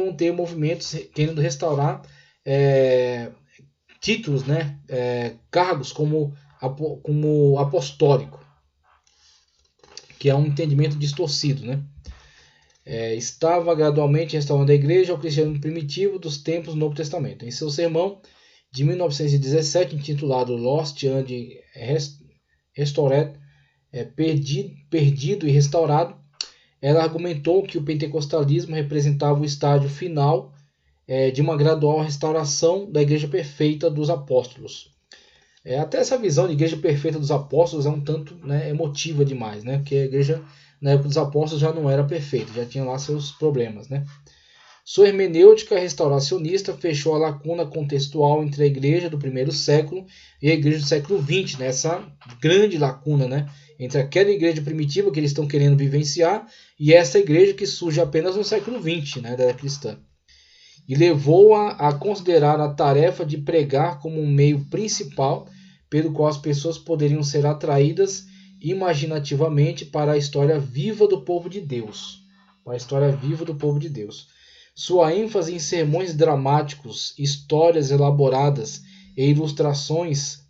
vão ter movimentos querendo restaurar títulos, né, cargos como apostólico, que é um entendimento distorcido, né? Estava gradualmente restaurando a igreja ao cristianismo primitivo dos tempos do Novo Testamento. Em seu sermão de 1917, intitulado Lost and Restored, Perdido e Restaurado, ela argumentou que o pentecostalismo representava o estágio final de uma gradual restauração da igreja perfeita dos apóstolos. Até essa visão de igreja perfeita dos apóstolos é um tanto, né, emotiva demais, né? Porque a igreja na época dos apóstolos já não era perfeita, já tinha lá seus problemas, né? Sua hermenêutica restauracionista fechou a lacuna contextual entre a igreja do primeiro século e a igreja do século XX, né? Essa grande lacuna, né, entre aquela igreja primitiva que eles estão querendo vivenciar e essa igreja que surge apenas no século XX, né, da cristã. E levou-a a considerar a tarefa de pregar como um meio principal pelo qual as pessoas poderiam ser atraídas imaginativamente para a história viva do povo de Deus. Para a história viva do povo de Deus. Sua ênfase em sermões dramáticos, histórias elaboradas e ilustrações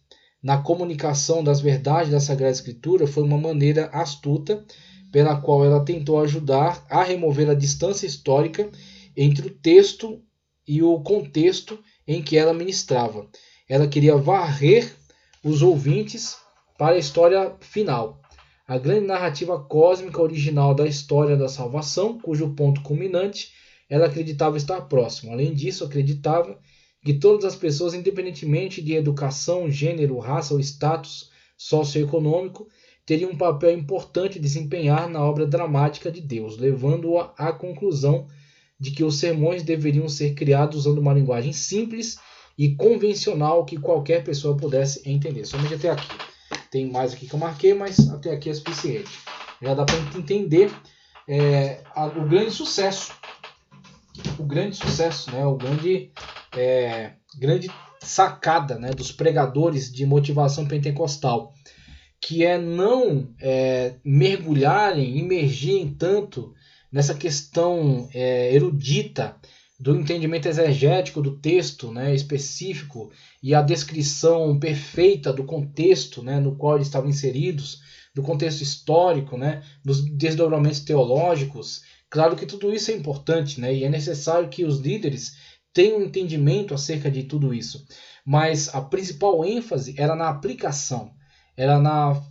na comunicação das verdades da Sagrada Escritura foi uma maneira astuta pela qual ela tentou ajudar a remover a distância histórica entre o texto e o contexto em que ela ministrava. Ela queria varrer os ouvintes para a história final, a grande narrativa cósmica original da história da salvação, cujo ponto culminante ela acreditava estar próximo. Além disso, acreditava que todas as pessoas, independentemente de educação, gênero, raça ou status socioeconômico, teriam um papel importante a desempenhar na obra dramática de Deus, levando-a à conclusão de que os sermões deveriam ser criados usando uma linguagem simples e convencional que qualquer pessoa pudesse entender. Somente até aqui. Tem mais aqui que eu marquei, mas até aqui é suficiente. Já dá para entender o grande sucesso. O grande sucesso, né? Grande sacada, né, dos pregadores de motivação pentecostal, que é não mergulharem, imergirem tanto nessa questão erudita do entendimento exegético do texto, né, específico, e a descrição perfeita do contexto, né, no qual eles estavam inseridos, do contexto histórico, né, dos desdobramentos teológicos. Claro que tudo isso é importante, né, e é necessário que os líderes tenham um entendimento acerca de tudo isso. Mas a principal ênfase era na aplicação, era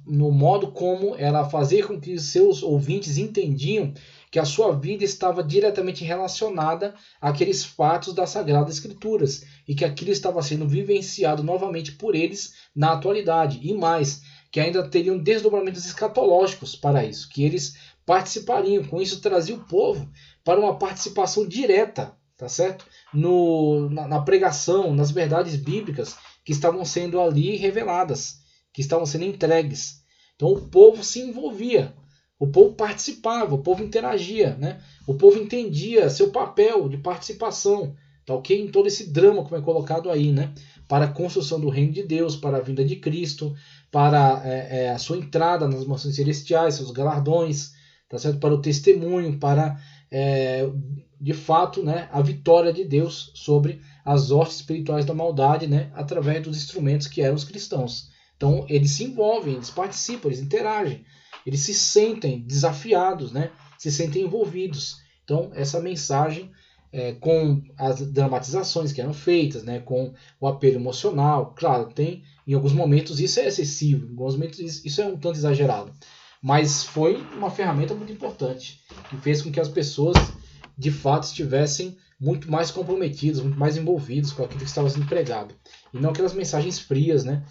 no modo como ela fazia com que os seus ouvintes entendiam que a sua vida estava diretamente relacionada àqueles fatos das Sagradas Escrituras e que aquilo estava sendo vivenciado novamente por eles na atualidade. E mais, que ainda teriam desdobramentos escatológicos para isso, que eles participariam. Com isso, trazia o povo para uma participação direta, tá certo? Na pregação, nas verdades bíblicas que estavam sendo ali reveladas, que estavam sendo entregues. Então o povo se envolvia. O povo participava, o povo interagia, né? O povo entendia seu papel de participação, tá ok? Em todo esse drama, como é colocado aí, né? Para a construção do reino de Deus, para a vinda de Cristo, para a sua entrada nas mansões celestiais, seus galardões, tá certo? Para o testemunho, para, de fato, né, a vitória de Deus sobre as hostes espirituais da maldade, né? Através dos instrumentos que eram os cristãos. Então, eles se envolvem, eles participam, eles interagem. Eles se sentem desafiados, né? Se sentem envolvidos. Então, essa mensagem, com as dramatizações que eram feitas, né? Com o apelo emocional, claro, tem em alguns momentos isso é excessivo, em alguns momentos isso é um tanto exagerado. Mas foi uma ferramenta muito importante, que fez com que as pessoas, de fato, estivessem muito mais comprometidas, muito mais envolvidas com aquilo que estava sendo pregado. E não aquelas mensagens frias, né?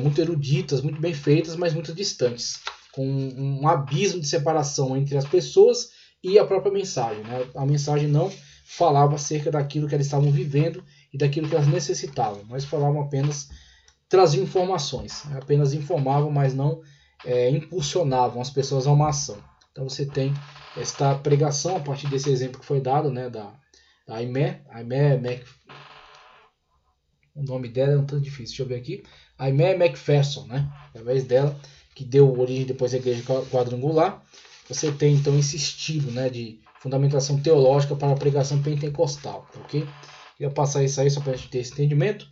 Muito eruditas, muito bem feitas, mas muito distantes, com um abismo de separação entre as pessoas e a própria mensagem, né? A mensagem não falava acerca daquilo que elas estavam vivendo e daquilo que elas necessitavam, mas falavam apenas, traziam informações, né? Apenas informavam, mas não impulsionavam as pessoas a uma ação. Então você tem esta pregação a partir desse exemplo que foi dado, né, da Aimee, o nome dela é um tanto difícil, deixa eu ver aqui, Aimee McPherson, né? Através dela, que deu origem depois à igreja quadrangular. Você tem então esse estilo, né, de fundamentação teológica para a pregação pentecostal, ok? Queria passar isso aí só para a gente ter esse entendimento.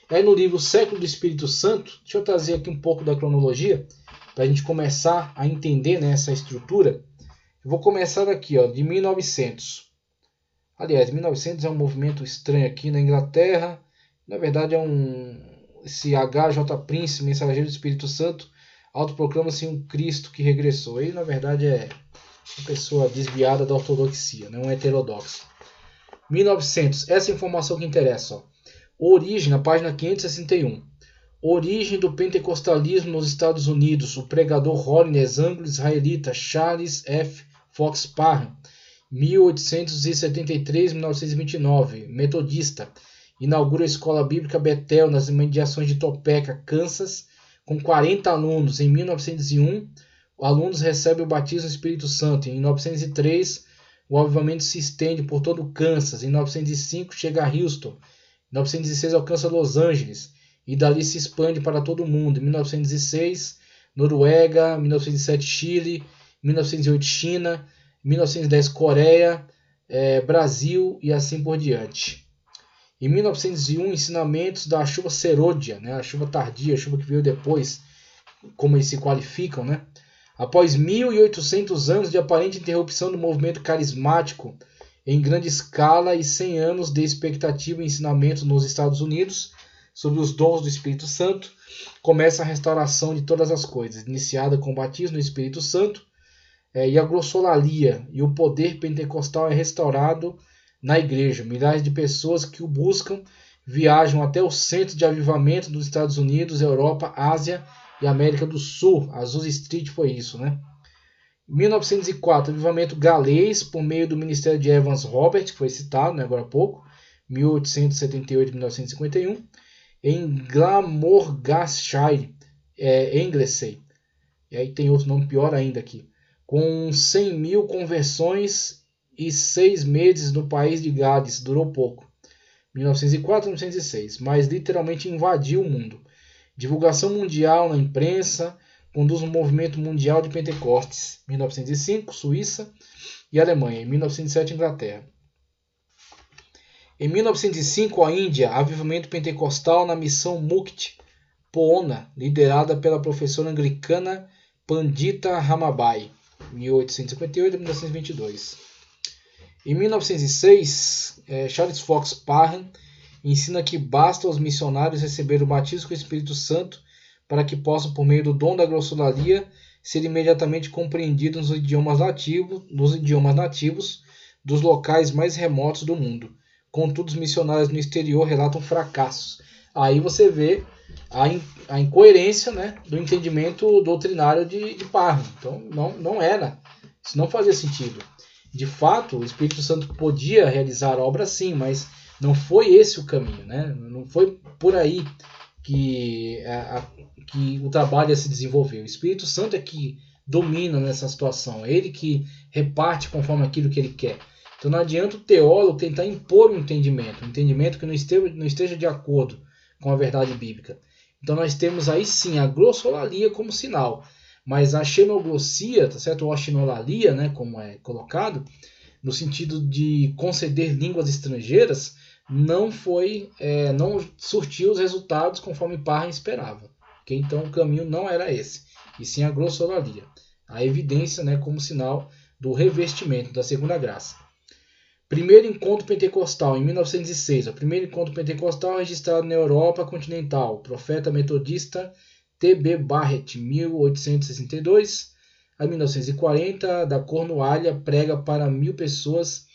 Aí no livro Século do Espírito Santo, deixa eu trazer aqui um pouco da cronologia, para a gente começar a entender, né, essa estrutura. Eu vou começar aqui, ó, de 1900. Aliás, 1900 é um movimento estranho aqui na Inglaterra. Na verdade é esse H.J. Prince, mensageiro do Espírito Santo, autoproclama-se um Cristo que regressou. Ele, na verdade, é uma pessoa desviada da ortodoxia, né? Um heterodoxo. 1900, essa informação que interessa. Ó. Origem, na página 561. Origem do pentecostalismo nos Estados Unidos. O pregador hollines anglo-israelita Charles F. Fox Parham, 1873-1929, metodista. Inaugura a Escola Bíblica Bethel nas imediações de Topeka, Kansas, com 40 alunos. Em 1901, alunos recebem o batismo do Espírito Santo. Em 1903, o avivamento se estende por todo o Kansas. Em 1905, chega a Houston. Em 1916, alcança Los Angeles. E dali se expande para todo o mundo. Em 1906, Noruega. Em 1907, Chile. Em 1908, China. Em 1910, Coreia, Brasil e assim por diante. Em 1901, ensinamentos da chuva serôdia, né, a chuva tardia, a chuva que veio depois, como eles se qualificam, né? Após 1.800 anos de aparente interrupção do movimento carismático em grande escala e 100 anos de expectativa e ensinamento nos Estados Unidos sobre os dons do Espírito Santo, começa a restauração de todas as coisas, iniciada com o batismo no Espírito Santo, e a glossolalia, e o poder pentecostal é restaurado na igreja. Milhares de pessoas que o buscam viajam até o centro de avivamento dos Estados Unidos, Europa, Ásia e América do Sul. Azusa Street foi isso, né? Em 1904, avivamento galês por meio do ministério de Evans Robert, que foi citado, né, agora há pouco, 1878-1951, em Glamorganshire, Anglesey. E aí tem outro nome pior ainda aqui. Com 100 mil conversões e 6 meses no país de Gales, durou pouco. 1904 1906, mas literalmente invadiu o mundo. Divulgação mundial na imprensa, conduz um movimento mundial de Pentecostes. 1905, Suíça e Alemanha. Em 1907, Inglaterra. Em 1905, a Índia, avivamento pentecostal na missão Mukti Poona, liderada pela professora anglicana Pandita Ramabai. 1858 a 1922. Em 1906, Charles Fox Parham ensina que basta aos missionários receber o batismo com o Espírito Santo para que possam, por meio do dom da glossolalia, ser imediatamente compreendidos nos idiomas nativos dos locais mais remotos do mundo. Contudo, os missionários no exterior relatam fracassos. Aí você vê a incoerência, né, do entendimento doutrinário de Parham. Então, não era. Isso não fazia sentido. De fato, o Espírito Santo podia realizar obras sim, mas não foi esse o caminho, né? Não foi por aí que o trabalho ia se desenvolver. O Espírito Santo é que domina nessa situação, é ele que reparte conforme aquilo que ele quer. Então não adianta o teólogo tentar impor um entendimento que não esteja de acordo com a verdade bíblica. Então nós temos aí sim a glossolalia como sinal, mas a xenoglossia, tá certo? Ou a xenolalia, né, como é colocado, no sentido de conceder línguas estrangeiras, não surtiu os resultados conforme Parham esperava. Okay? Então o caminho não era esse, e sim a glossolalia. A evidência, né, como sinal do revestimento da segunda graça. Primeiro encontro pentecostal, em 1906. O primeiro encontro pentecostal registrado na Europa continental. O profeta metodista T.B. Barrett, 1862 a 1940, da Cornualha, prega para 1.000 pessoas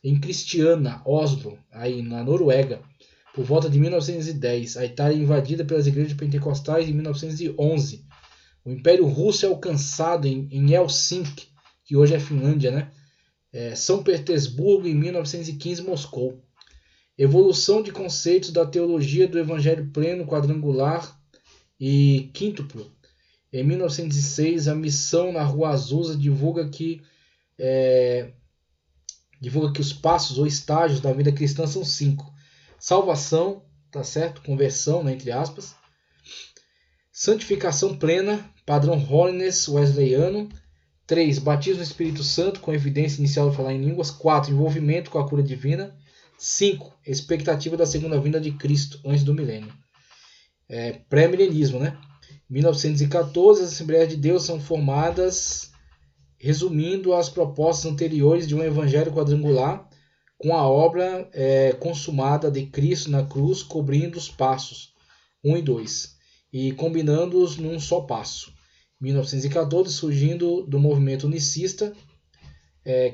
em Kristiania, Oslo, aí na Noruega, por volta de 1910. A Itália é invadida pelas igrejas pentecostais em 1911. O Império Russo é alcançado em Helsinki, que hoje é Finlândia, né? São Petersburgo, em 1915, Moscou. Evolução de conceitos da teologia do Evangelho pleno, quadrangular e quíntuplo. Em 1906, a missão na Rua Azusa divulga que os passos ou estágios da vida cristã são 5. Salvação, tá certo? Conversão, né, entre aspas. Santificação plena, padrão Holiness wesleyano. 3. Batismo no Espírito Santo, com evidência inicial de falar em línguas. 4. Envolvimento com a cura divina. 5. Expectativa da segunda vinda de Cristo, antes do milênio. Pré-milenismo, né? 1914, as Assembleias de Deus são formadas, resumindo as propostas anteriores de um evangelho quadrangular, com a obra consumada de Cristo na cruz, cobrindo os passos 1 e 2, e combinando-os num só passo. 1914, surgindo do movimento unicista,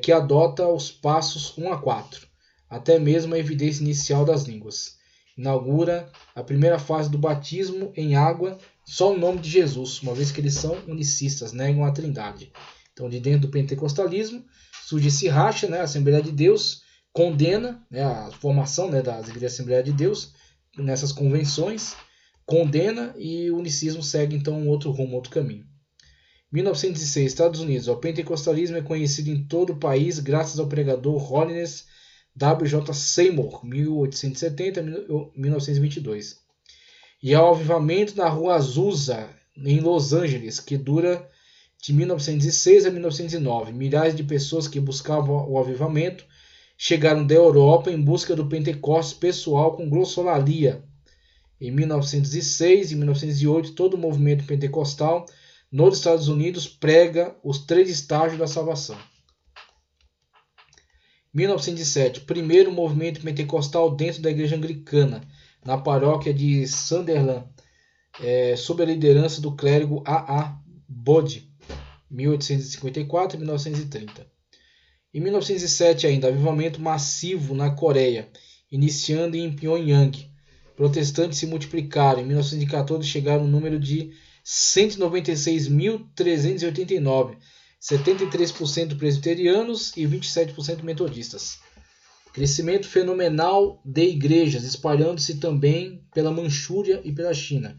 que adota os passos 1 a 4, até mesmo a evidência inicial das línguas. Inaugura a primeira fase do batismo em água, só o nome de Jesus, uma vez que eles são unicistas, negam a trindade. Então, de dentro do pentecostalismo, surge esse racha, né? A Assembleia de Deus condena, né, a formação, né, das igrejas Assembleia de Deus nessas convenções, condena, e o unicismo segue então um outro rumo, outro caminho. 1906, Estados Unidos. O pentecostalismo é conhecido em todo o país graças ao pregador Holiness W.J. Seymour, 1870-1922. E ao avivamento na Rua Azusa, em Los Angeles, que dura de 1906 a 1909. Milhares de pessoas que buscavam o avivamento chegaram da Europa em busca do Pentecostes pessoal com glossolalia. Em 1906 e 1908, todo o movimento pentecostal nos Estados Unidos prega os 3 estágios da salvação. 1907, primeiro movimento pentecostal dentro da igreja anglicana, na paróquia de Sunderland, sob a liderança do clérigo A.A. Bode, 1854 e 1930. Em 1907 ainda, avivamento massivo na Coreia, iniciando em Pyongyang. Protestantes se multiplicaram. Em 1914 chegaram no número de 196.389, 73% presbiterianos e 27% metodistas. Crescimento fenomenal de igrejas, espalhando-se também pela Manchúria e pela China.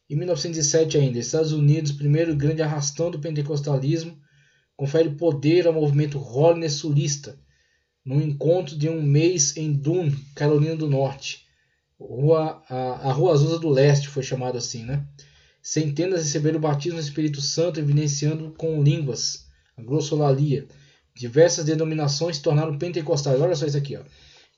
Em 1907 ainda, Estados Unidos, primeiro grande arrastão do pentecostalismo, confere poder ao movimento Holiness sulista, num encontro de um mês em Dunn, Carolina do Norte. A Rua Azusa do Leste foi chamada assim, né? Centenas receberam o batismo no Espírito Santo, evidenciando com línguas, a glossolalia. Diversas denominações se tornaram pentecostais. Olha só isso aqui, ó.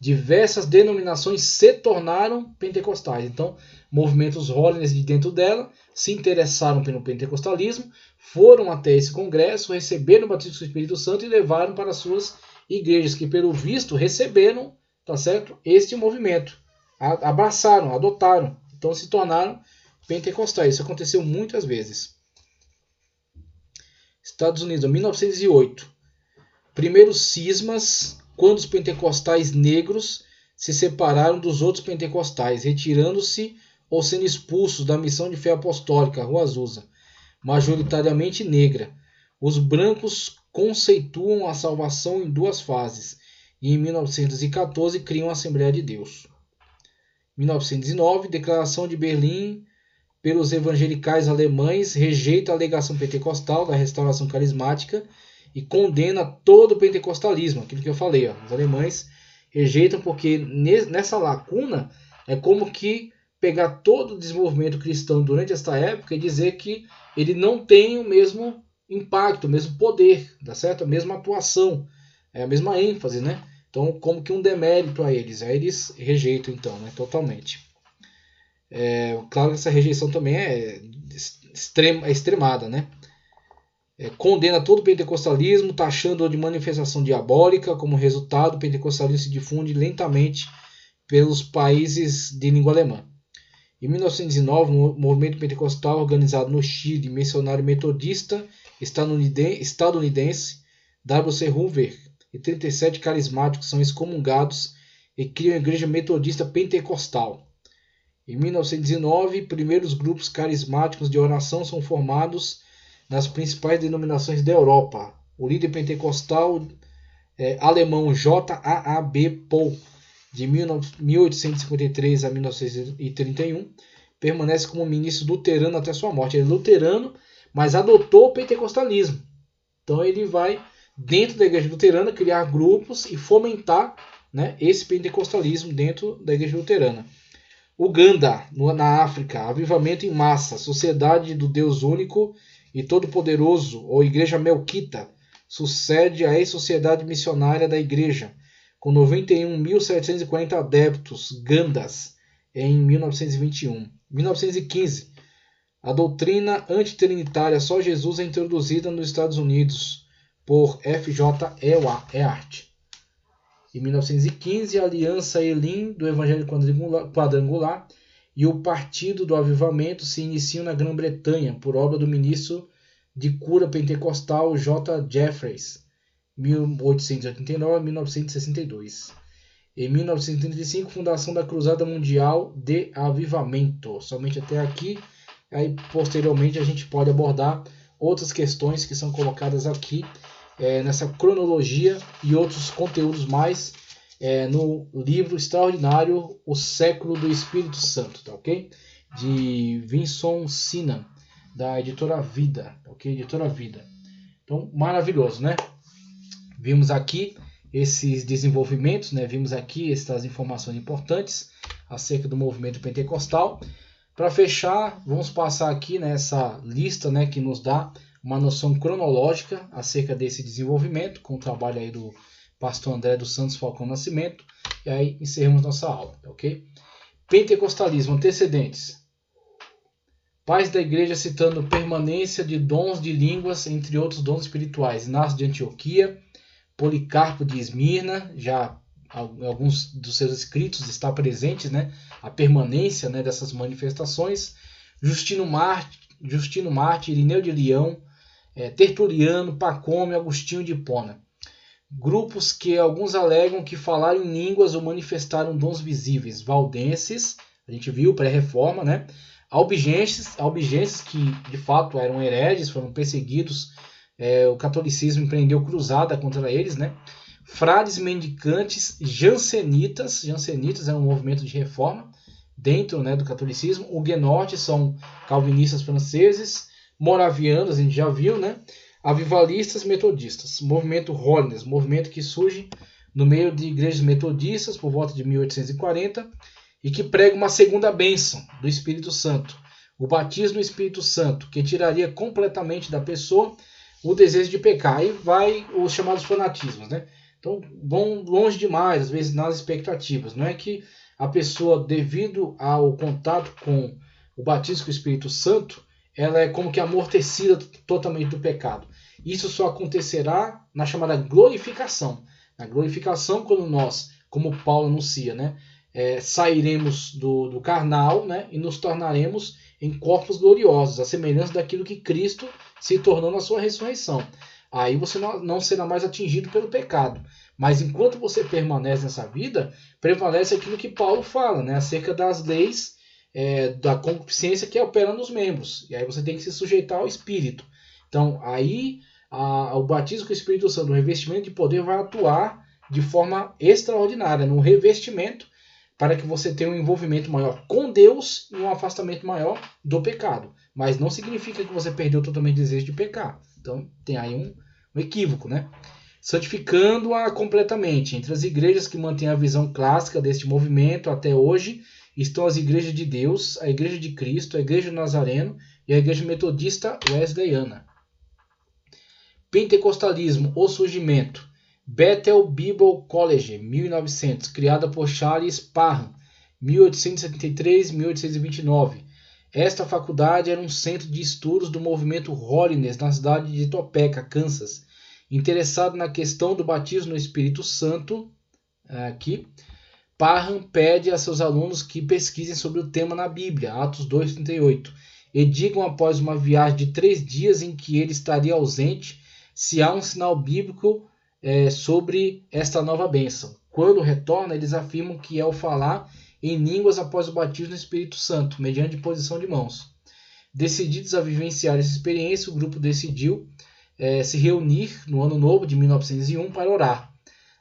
Diversas denominações se tornaram pentecostais. Então, movimentos Holiness de dentro dela se interessaram pelo pentecostalismo, foram até esse congresso, receberam o batismo do Espírito Santo e levaram para suas igrejas, que pelo visto receberam, tá certo, este movimento. Abraçaram, adotaram. Então se tornaram pentecostais. Isso aconteceu muitas vezes. Estados Unidos, 1908. Primeiros cismas, quando os pentecostais negros se separaram dos outros pentecostais, retirando-se ou sendo expulsos da missão de fé apostólica, Rua Azusa, majoritariamente negra. Os brancos conceituam a salvação em 2 fases e em 1914 criam a Assembleia de Deus. 1909, Declaração de Berlim pelos evangelicais alemães rejeita a alegação pentecostal da restauração carismática e condena todo o pentecostalismo, aquilo que eu falei. Os alemães rejeitam porque nessa lacuna é como que pegar todo o desenvolvimento cristão durante esta época e dizer que ele não tem o mesmo impacto, o mesmo poder, tá certo? A mesma atuação, a mesma ênfase, né? Então, como que um demérito a eles. Aí eles rejeitam, então, né? Totalmente. Claro que essa rejeição também é extremada, né? Condena todo o pentecostalismo, taxando-o de manifestação diabólica. Como resultado, o pentecostalismo se difunde lentamente pelos países de língua alemã. Em 1909, o movimento pentecostal organizado no Chile, missionário metodista estadunidense W.C. Hoover e 37 carismáticos são excomungados e criam a Igreja Metodista Pentecostal. Em 1909, primeiros grupos carismáticos de oração são formados nas principais denominações da Europa. O líder pentecostal alemão J.A.B. Paul, de 1853 a 1931, permanece como ministro luterano até sua morte. Ele é luterano, mas adotou o pentecostalismo. Então ele vai, dentro da igreja luterana, criar grupos e fomentar, né, esse pentecostalismo dentro da igreja luterana. Uganda, na África, avivamento em massa, sociedade do Deus único e Todo-Poderoso, ou Igreja Melquita, sucede à ex-sociedade missionária da Igreja, com 91.740 adeptos, gandas, em 1921. 1915, a doutrina antitrinitária Só Jesus é introduzida nos Estados Unidos por F.J. Earhart. Em 1915, a Aliança Elim do Evangelho Quadrangular e o Partido do Avivamento se iniciam na Grã-Bretanha por obra do ministro de cura pentecostal J. Jeffreys, 1889 a 1962. Em 1935, fundação da Cruzada Mundial de Avivamento. Somente até aqui. Aí, posteriormente, a gente pode abordar outras questões que são colocadas aqui nessa cronologia e outros conteúdos mais no livro extraordinário O Século do Espírito Santo, tá ok? De Vinson Sinan, da editora Vida, tá ok? Editora Vida. Então, maravilhoso, né? Vimos aqui esses desenvolvimentos, né? Vimos aqui essas informações importantes acerca do movimento pentecostal. Para fechar, vamos passar aqui nessa lista, né, que nos dá uma noção cronológica acerca desse desenvolvimento, com o trabalho aí do pastor André dos Santos Falcão Nascimento, e aí encerramos nossa aula, ok? Pentecostalismo, antecedentes. Pais da igreja citando permanência de dons de línguas, entre outros dons espirituais. Inácio de Antioquia, Policarpo de Esmirna, já alguns dos seus escritos está presente, né, a permanência, né, dessas manifestações. Justino Mártir, Irineu de Leão, Tertuliano, Pacômio, Agostinho de Hipona. Grupos que alguns alegam que falaram em línguas ou manifestaram dons visíveis. Valdenses, a gente viu, pré-reforma, né? Albigenses, que de fato eram hereges, foram perseguidos, o catolicismo empreendeu cruzada contra eles, né? Frades mendicantes, jansenitas é um movimento de reforma dentro, né, do catolicismo. Huguenotes são calvinistas franceses, moravianos, a gente já viu, né? Avivalistas, metodistas. Movimento Holiness, movimento que surge no meio de igrejas metodistas por volta de 1840 e que prega uma segunda bênção do Espírito Santo, o batismo no Espírito Santo, que tiraria completamente da pessoa o desejo de pecar. Aí vai os chamados fanatismos, né? Então vão longe demais, às vezes, nas expectativas. Não é que a pessoa, devido ao contato com o batismo com o Espírito Santo, ela é como que amortecida totalmente do pecado. Isso só acontecerá na chamada glorificação. Na glorificação, quando nós, como Paulo anuncia, né, sairemos do carnal, né, e nos tornaremos em corpos gloriosos, a semelhança daquilo que Cristo se tornou na sua ressurreição. Aí você não será mais atingido pelo pecado. Mas enquanto você permanece nessa vida, prevalece aquilo que Paulo fala, né, acerca das leis da concupiscência que opera nos membros. E aí você tem que se sujeitar ao Espírito. Então, aí o batismo com o Espírito Santo, o revestimento de poder, vai atuar de forma extraordinária no revestimento para que você tenha um envolvimento maior com Deus e um afastamento maior do pecado. Mas não significa que você perdeu totalmente o desejo de pecar. Então, tem aí um equívoco, né? Santificando-a completamente. Entre as igrejas que mantêm a visão clássica deste movimento até hoje estão as igrejas de Deus, a Igreja de Cristo, a Igreja do Nazareno e a Igreja Metodista Wesleyana. Pentecostalismo, o surgimento. Bethel Bible College, 1900, criada por Charles Parham, 1873-1829. Esta faculdade era um centro de estudos do movimento Holiness na cidade de Topeka, Kansas. Interessado na questão do batismo no Espírito Santo, aqui, Parham pede a seus alunos que pesquisem sobre o tema na Bíblia, Atos 2,38, e digam após uma viagem de 3 dias em que ele estaria ausente se há um sinal bíblico sobre esta nova bênção. Quando retorna, eles afirmam que é o falar em línguas após o batismo no Espírito Santo, mediante posição de mãos. Decididos a vivenciar essa experiência, o grupo decidiu se reunir no ano novo de 1901 para orar.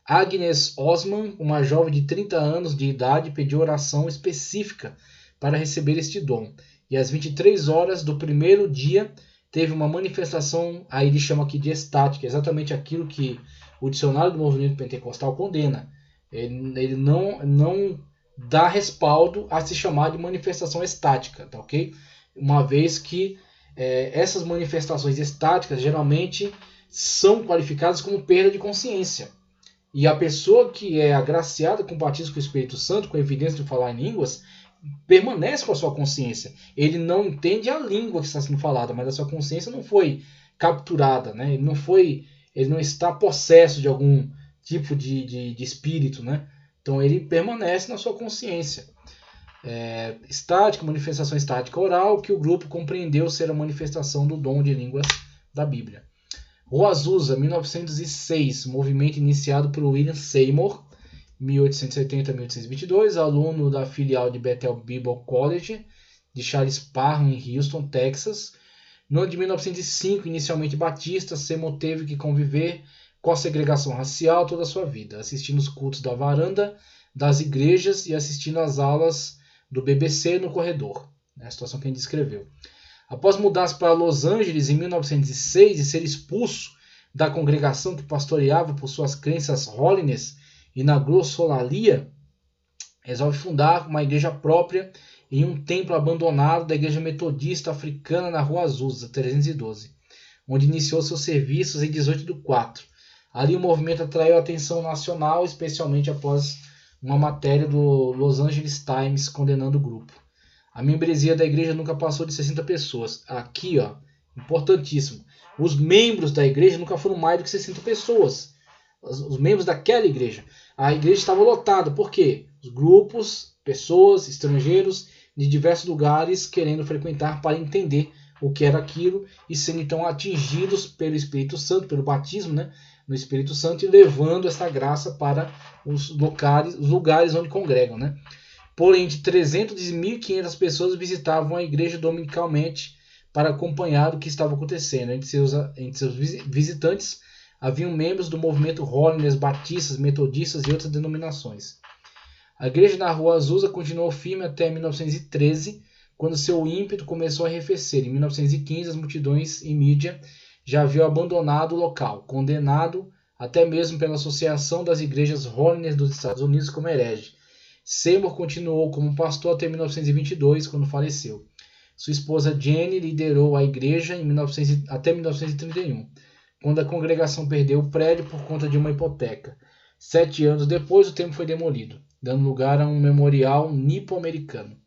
Agnes Osman, uma jovem de 30 anos de idade, pediu oração específica para receber este dom. E às 23 horas do primeiro dia, teve uma manifestação, aí ele chama aqui de estática, exatamente aquilo que o dicionário do movimento pentecostal condena. Ele não dá respaldo a se chamar de manifestação estática, tá ok? Uma vez que essas manifestações estáticas geralmente são qualificadas como perda de consciência. E a pessoa que é agraciada com o batismo com o Espírito Santo, com a evidência de falar em línguas, permanece com a sua consciência. Ele não entende a língua que está sendo falada, mas a sua consciência não foi capturada, né? Ele não está possesso de algum tipo de espírito, né? Então ele permanece na sua consciência. Estática, manifestação estática oral, que o grupo compreendeu ser a manifestação do dom de línguas da Bíblia. Rua Azusa, 1906, movimento iniciado por William Seymour, 1870-1822, aluno da filial de Bethel Bible College, de Charles Parham, em Houston, Texas. No ano de 1905, inicialmente batista, Seymour teve que conviver com a segregação racial toda a sua vida, assistindo os cultos da varanda das igrejas e assistindo às aulas do BBC no corredor, a situação que ele descreveu. Após mudar-se para Los Angeles em 1906 e ser expulso da congregação que pastoreava por suas crenças holiness e na glossolalia, resolve fundar uma igreja própria em um templo abandonado da Igreja Metodista Africana na Rua Azusa, 312, onde iniciou seus serviços em 18/4. Ali o movimento atraiu a atenção nacional, especialmente após uma matéria do Los Angeles Times condenando o grupo. A membresia da igreja nunca passou de 60 pessoas. Aqui, ó, importantíssimo. Os membros da igreja nunca foram mais do que 60 pessoas. Os membros daquela igreja. A igreja estava lotada. Por quê? Os grupos, pessoas, estrangeiros de diversos lugares querendo frequentar para entender o que era aquilo e sendo então atingidos pelo Espírito Santo, pelo batismo, né, no Espírito Santo, e levando essa graça para os lugares onde congregam, né? Porém, de 300 e 1.500 pessoas visitavam a igreja dominicalmente para acompanhar o que estava acontecendo. Entre seus visitantes haviam membros do movimento holiness, batistas, metodistas e outras denominações. A igreja na Rua Azusa continuou firme até 1913, quando seu ímpeto começou a arrefecer. Em 1915, as multidões e mídia já haviam abandonado o local, condenado até mesmo pela Associação das Igrejas Holiness dos Estados Unidos como herege. Seymour continuou como pastor até 1922, quando faleceu. Sua esposa Jenny liderou a igreja até 1931, quando a congregação perdeu o prédio por conta de uma hipoteca. 7 anos depois, o templo foi demolido, dando lugar a um memorial nipo-americano.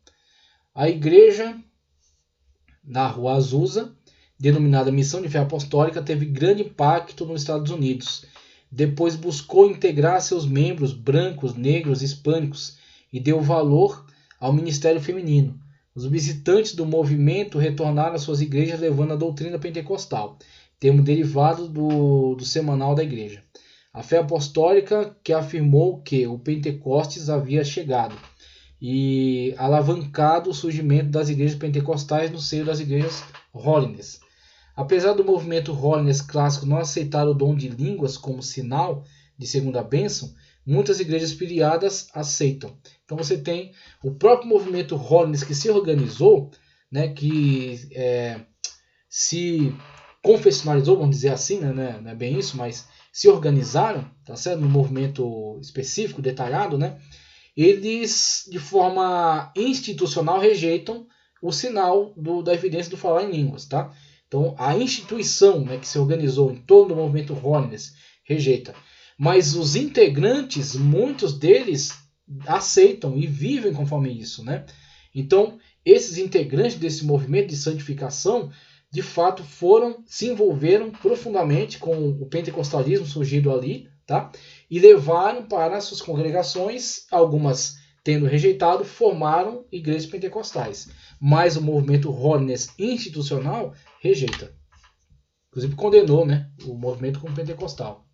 A igreja na Rua Azusa, denominada Missão de Fé Apostólica, teve grande impacto nos Estados Unidos. Depois buscou integrar seus membros brancos, negros e hispânicos e deu valor ao ministério feminino. Os visitantes do movimento retornaram às suas igrejas levando a doutrina pentecostal, termo derivado do semanal da igreja. A fé apostólica, que afirmou que o Pentecostes havia chegado e alavancado o surgimento das igrejas pentecostais no seio das igrejas holiness. Apesar do movimento holiness clássico não aceitar o dom de línguas como sinal de segunda bênção, muitas igrejas filiadas aceitam. Então você tem o próprio movimento holiness que se organizou, né, que se confessionalizou, vamos dizer assim, né, não é bem isso, mas se organizaram, tá certo? No movimento específico, detalhado, né? Eles, de forma institucional, rejeitam o sinal da evidência do falar em línguas, tá? Então, a instituição, né, que se organizou em torno do movimento holiness rejeita. Mas os integrantes, muitos deles aceitam e vivem conforme isso, né? Então, esses integrantes desse movimento de santificação, de fato, se envolveram profundamente com o pentecostalismo surgido ali, tá? E levaram para suas congregações, algumas tendo rejeitado, formaram igrejas pentecostais. Mas o movimento holiness institucional rejeita. Inclusive condenou, né, o movimento como pentecostal.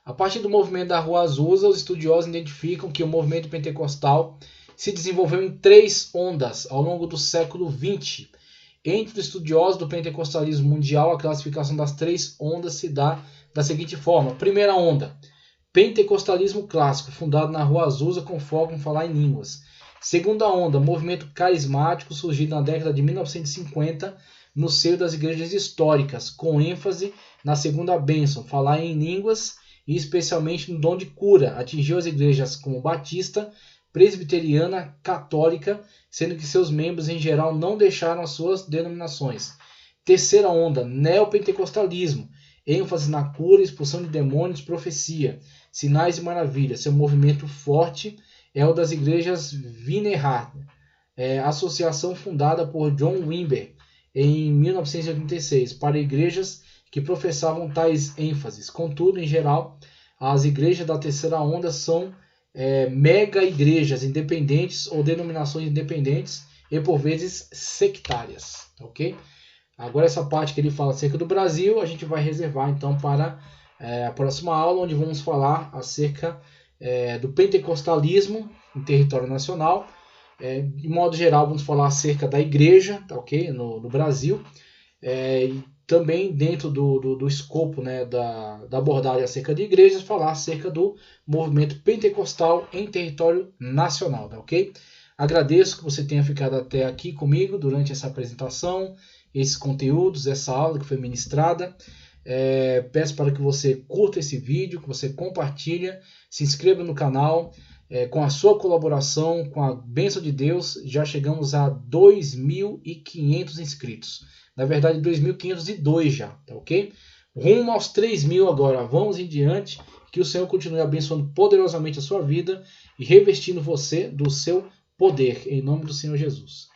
A partir do movimento da Rua Azusa, os estudiosos identificam que o movimento pentecostal se desenvolveu em 3 ondas ao longo do século XX. Entre os estudiosos do pentecostalismo mundial, a classificação das 3 ondas se dá da seguinte forma. Primeira onda, pentecostalismo clássico, fundado na Rua Azusa com foco em falar em línguas. Segunda onda, movimento carismático, surgido na década de 1950 no seio das igrejas históricas, com ênfase na segunda bênção, falar em línguas e especialmente no dom de cura. Atingiu as igrejas como Batista, presbiteriana católica, sendo que seus membros em geral não deixaram as suas denominações. Terceira onda, neopentecostalismo, ênfase na cura, expulsão de demônios, profecia, sinais e maravilhas. Seu movimento forte é o das igrejas Wienerhard, associação fundada por John Wimber em 1986 para igrejas que professavam tais ênfases. Contudo, em geral, as igrejas da terceira onda são mega igrejas independentes ou denominações independentes e por vezes sectárias, ok? Agora essa parte que ele fala acerca do Brasil a gente vai reservar então para a próxima aula, onde vamos falar acerca do pentecostalismo em território nacional. De modo geral vamos falar acerca da igreja, tá, ok? No Brasil, e também dentro do escopo, né, da abordagem acerca de igrejas, falar acerca do movimento pentecostal em território nacional, tá, ok? Agradeço que você tenha ficado até aqui comigo durante essa apresentação, esses conteúdos, essa aula que foi ministrada. Peço para que você curta esse vídeo, que você compartilhe, se inscreva no canal. Com a sua colaboração, com a bênção de Deus, já chegamos a 2.500 inscritos. Na verdade, 2.502 já, tá ok? Rumo aos 3.000 agora. Vamos em diante. Que o Senhor continue abençoando poderosamente a sua vida e revestindo você do seu poder. Em nome do Senhor Jesus.